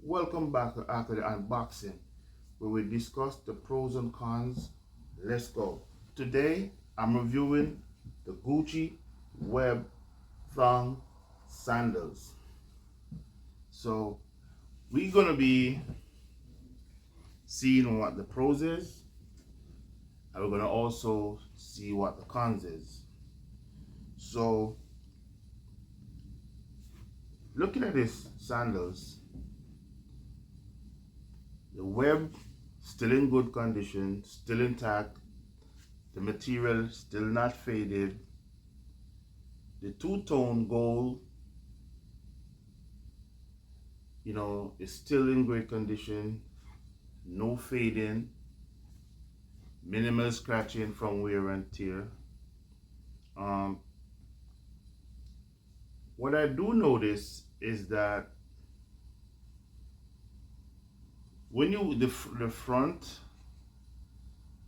Welcome back after the unboxing where we discuss the pros and cons. Let's go. Today I'm reviewing the Gucci Web Thong Sandals. So we're gonna be seeing what the pros is, and we're gonna also see what the cons is. So looking at these sandals, the web still in good condition, still intact. The material still not faded. The two-tone gold, is still in great condition. No fading, minimal scratching from wear and tear. What I do notice is that when the front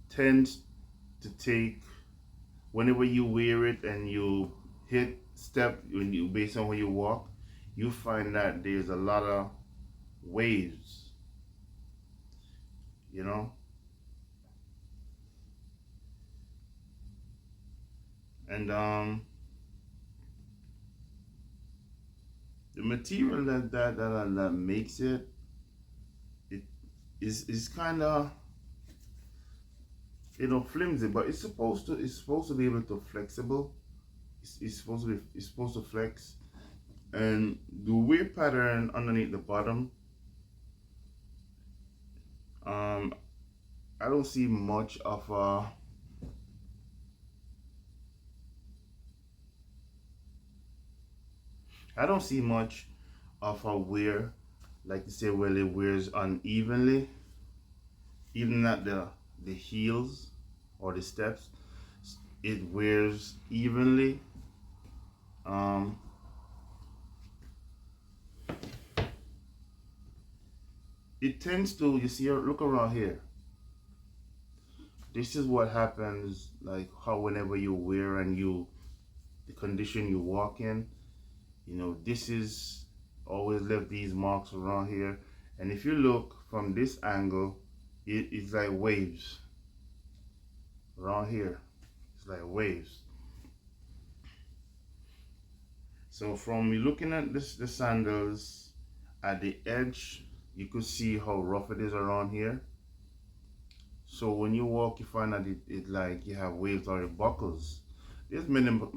tends to take, whenever you wear it and you hit step, based on where you walk, you find that there's a lot of waves, and the material that makes it is kind of flimsy, but it's supposed to be able to flexible. It's supposed to flex, and the wear pattern underneath the bottom, I don't see much of a wear, like you say, where it wears unevenly, even at the heels or the steps. It wears evenly. It tends to, you see, look around here. This is what happens, like how whenever you wear and the condition you walk in, this is always left these marks around here. And if you look from this angle, it's like waves around here. It's like waves. So from you looking at the sandals at the edge, you could see how rough it is around here. So when you walk, you find that it like you have waves or it buckles. There's minimal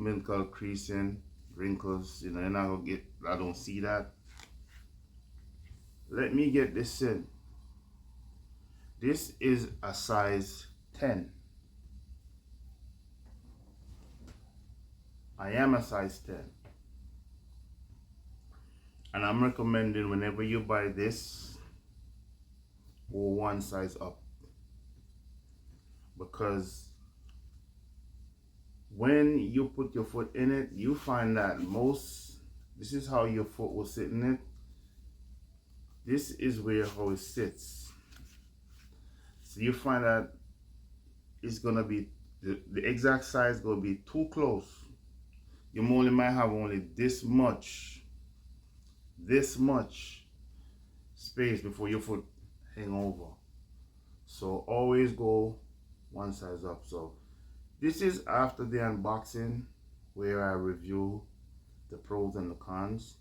creasing, wrinkles, you're not gonna get, I don't see that. Let me get this in. This is a size 10. I am a size 10. And I'm recommending whenever you buy this, go one size up. Because when you put your foot in it, you find that this is how your foot will sit in it. This is how it sits. So you find that it's gonna be, the exact size gonna be too close. You only might have only this much space before your foot hang over. So always go one size up. So this is after the unboxing where I review the pros and the cons.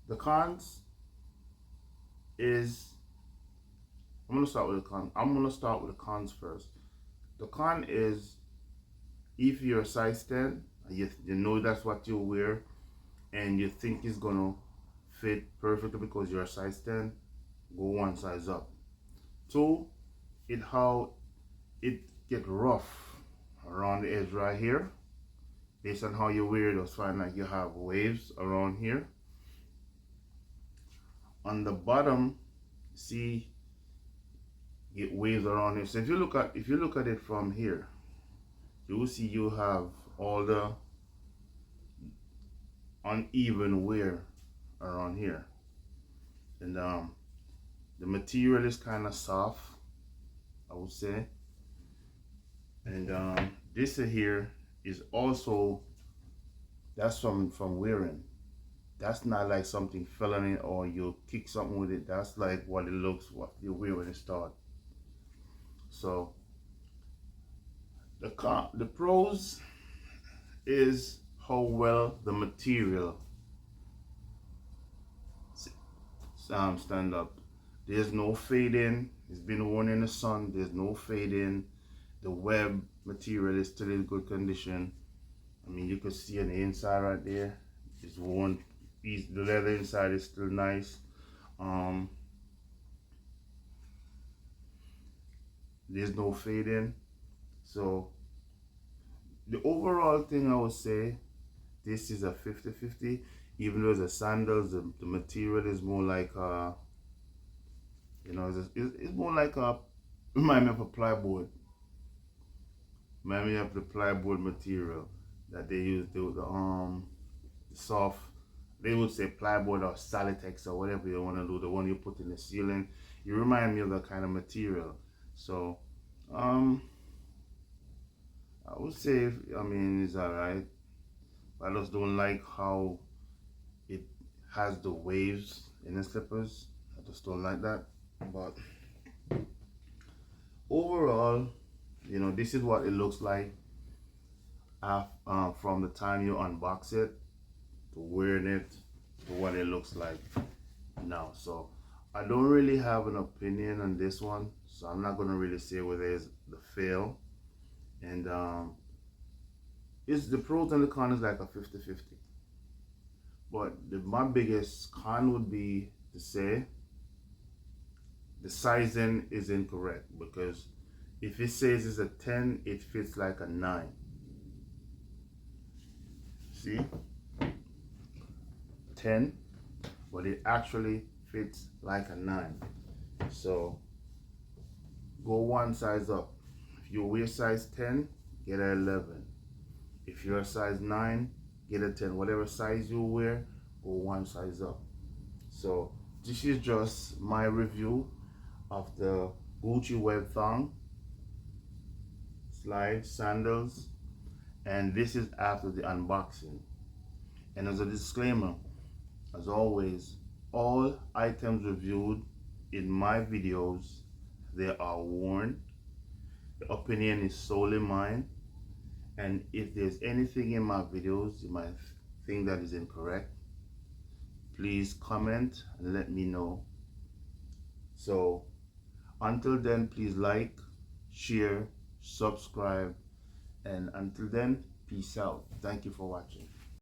The cons is, I'm gonna start with the cons first. The con is, if you're a size 10, you know that's what you wear, and you think it's gonna fit perfectly because you're a size 10, go one size up. 2, how it get rough around the edge right here. Based on how you wear it, you'll find like you have waves around here. On the bottom, see, get waves around here. So if you look at it from here, you will see you have all the uneven wear around here, and the material is kind of soft, I would say. And this here is also, that's from wearing. That's not like something fell on it or you kick something with it. That's like what it looks, what you wear when it start. So the pros is how well the material stand up. There's no fading. It's been worn in the sun. There's no fading. The web material is still in good condition. I mean, you can see on the inside right there. It's worn. The leather inside is still nice. Um, there's no fading. So the overall thing I would say, this is a 50-50. Even though the sandals, the material is more like you know, it's more like a, remind me of a plywood. Remind me of the plywood material that they use, the soft, they would say plywood or Solitex or whatever you want to do, the one you put in the ceiling. You remind me of that kind of material. So I would say, I mean, it's alright. I just don't like how it has the waves in the slippers. I just don't like that. But overall, you know, this is what it looks like from the time you unbox it to wearing it to what it looks like now. So I don't really have an opinion on this one, so I'm not gonna really say whether it's the fail. And it's the pros and the cons is like a 50-50. But my biggest con would be to say the sizing is incorrect, because if it says it's a 10, it fits like a 9. See? 10, but it actually fits like a 9. So go one size up. If you wear size 10, get an 11. If you're a size 9, get a 10. Whatever size you wear, go one size up. So this is just my review of the Gucci Web Thong Slide Sandals, and this is after the unboxing. And as a disclaimer, as always, all items reviewed in my videos, they are worn. The opinion is solely mine. And if there's anything in my videos you might think that is incorrect, please comment and let me know. So until then, please like, share, subscribe, and until then, peace out. Thank you for watching.